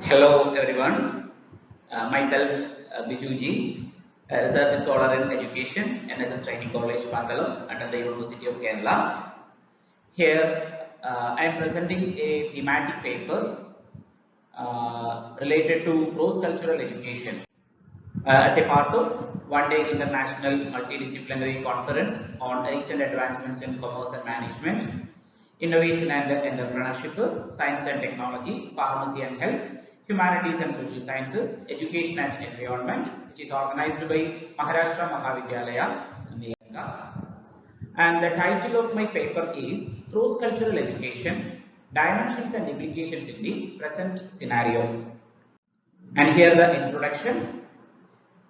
Hello everyone, myself Bijuji, a research scholar in education, NSS Training College, Pangalam, under the University of Kerala. Here I am presenting a thematic paper related to cross-cultural education as a part of one-day international multidisciplinary conference on recent advancements in commerce and management, innovation and entrepreneurship, science and technology, pharmacy and health, humanities and social sciences, education and environment, which is organized by Maharashtra Mahavidyalaya in the India. And the title of my paper is Cross-Cultural Education, Dimensions and Implications in the Present Scenario. And here the introduction.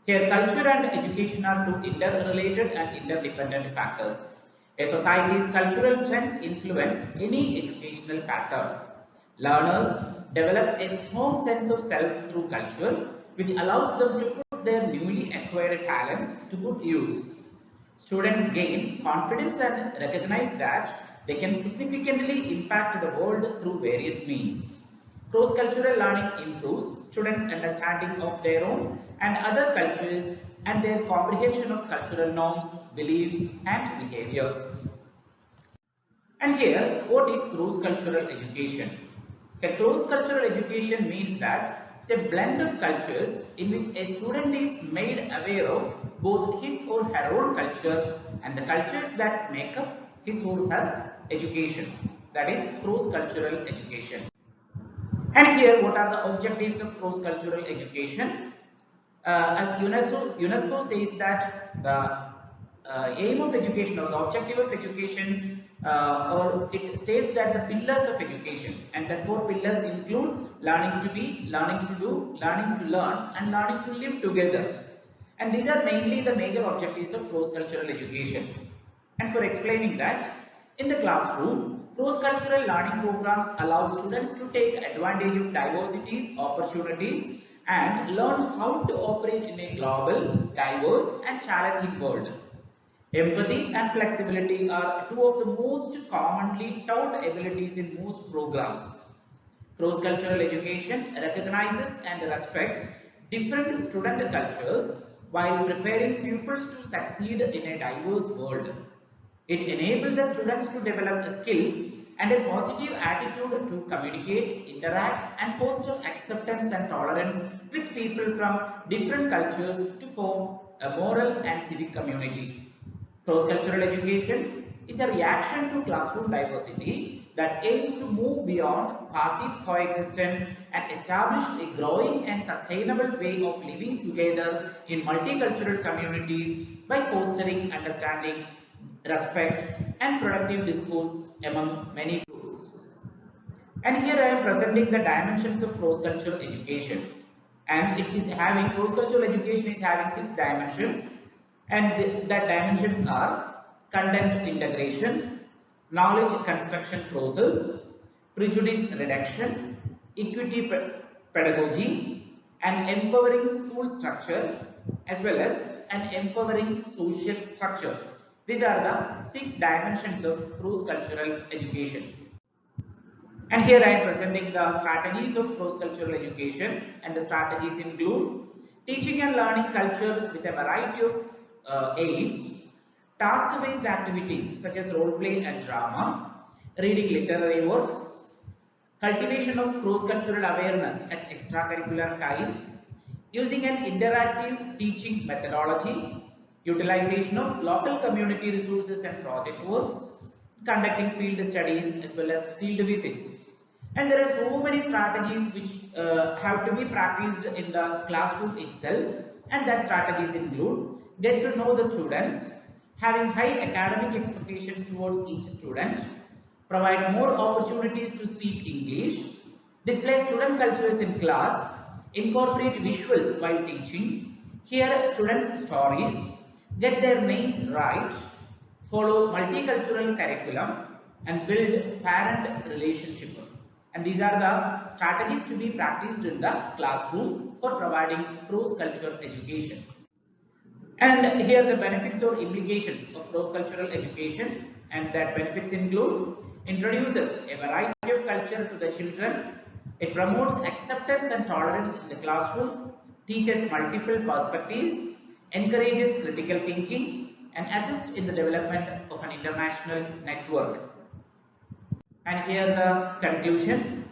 Here, culture and education are two interrelated and interdependent factors. A society's cultural trends influence any educational pattern. Learners develop a strong sense of self through culture, which allows them to put their newly acquired talents to good use. Students gain confidence and recognize that they can significantly impact the world through various means. Cross-cultural learning improves students' understanding of their own and other cultures and their comprehension of cultural norms, beliefs, and behaviors. And here, what is cross-cultural education? A cross-cultural education means that it's a blend of cultures in which a student is made aware of both his or her own culture and the cultures that make up his or her education. That is cross-cultural education. And here, what are the objectives of cross-cultural education? As UNESCO says that the aim of education or the objective of education, or it states that the pillars of education, and that four pillars include learning to be, learning to do, learning to learn, and learning to live together. And these are mainly the major objectives of cross-cultural education. And for explaining that, in the classroom, cross-cultural learning programs allow students to take advantage of diversities, opportunities, and learn how to operate in a global, diverse, and challenging world. Empathy and flexibility are two of the most commonly taught abilities in most programs. Cross-cultural education recognizes and respects different student cultures while preparing pupils to succeed in a diverse world. It enables the students to develop skills and a positive attitude to communicate, interact, and foster acceptance and tolerance with people from different cultures to form a moral and civic community. Cross-cultural education is a reaction to classroom diversity that aims to move beyond passive coexistence and establish a growing and sustainable way of living together in multicultural communities by fostering understanding, respect, and productive discourse among many groups. And here I am presenting the dimensions of cross-cultural education. And it is having cross-cultural education is having 6 dimensions, and that dimensions are content integration, knowledge construction process, prejudice reduction, equity pedagogy, and empowering school structure, as well as an empowering social structure. These are the 6 dimensions of cross-cultural education. And here I am presenting the strategies of cross-cultural education, and the strategies include teaching and learning culture with a variety of aids, task-based activities such as role play and drama, reading literary works, cultivation of cross-cultural awareness at extracurricular time, using an interactive teaching methodology, utilization of local community resources and project works, conducting field studies as well as field visits. And there are so many strategies which have to be practiced in the classroom itself, and that strategies include get to know the students, having high academic expectations towards each student, provide more opportunities to speak English, display student cultures in class, incorporate visuals while teaching, hear students' stories, get their names right, follow multicultural curriculum, and build parent relationship. And these are the strategies to be practiced in the classroom for providing cross-cultural education. And here the benefits or implications of cross-cultural education, and that benefits include introduces a variety of culture to the children, It promotes acceptance and tolerance in the classroom, teaches multiple perspectives, encourages critical thinking, and assists in the development of an international network. And here the conclusion.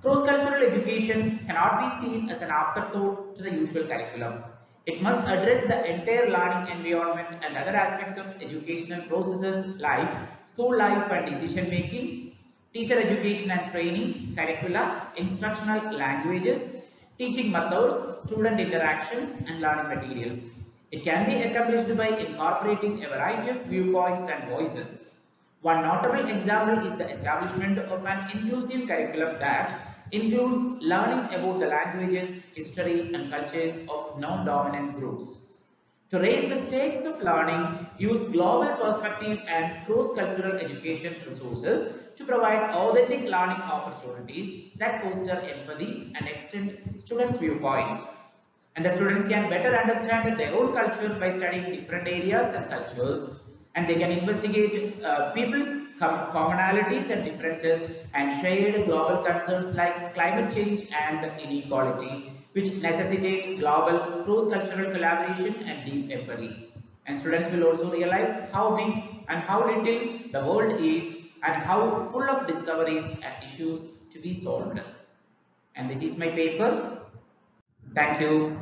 Cross-cultural education cannot be seen as an afterthought to the usual curriculum. It must address the entire learning environment and other aspects of educational processes like school life and decision making, teacher education and training, curricula, instructional languages, teaching methods, student interactions, and learning materials. It can be accomplished by incorporating a variety of viewpoints and voices. One notable example is the establishment of an inclusive curriculum that includes learning about the languages, history, and cultures of non-dominant groups. To raise the stakes of learning, use global perspective and cross-cultural education resources to provide authentic learning opportunities that foster empathy and extend students' viewpoints. And the students can better understand their own culture by studying different areas and cultures, and they can investigate people's commonalities and differences and shared global concerns like climate change and inequality, which necessitate global cross-cultural collaboration and deep empathy. And students will also realize how big and how little the world is and how full of discoveries and issues to be solved. And this is my paper. Thank you.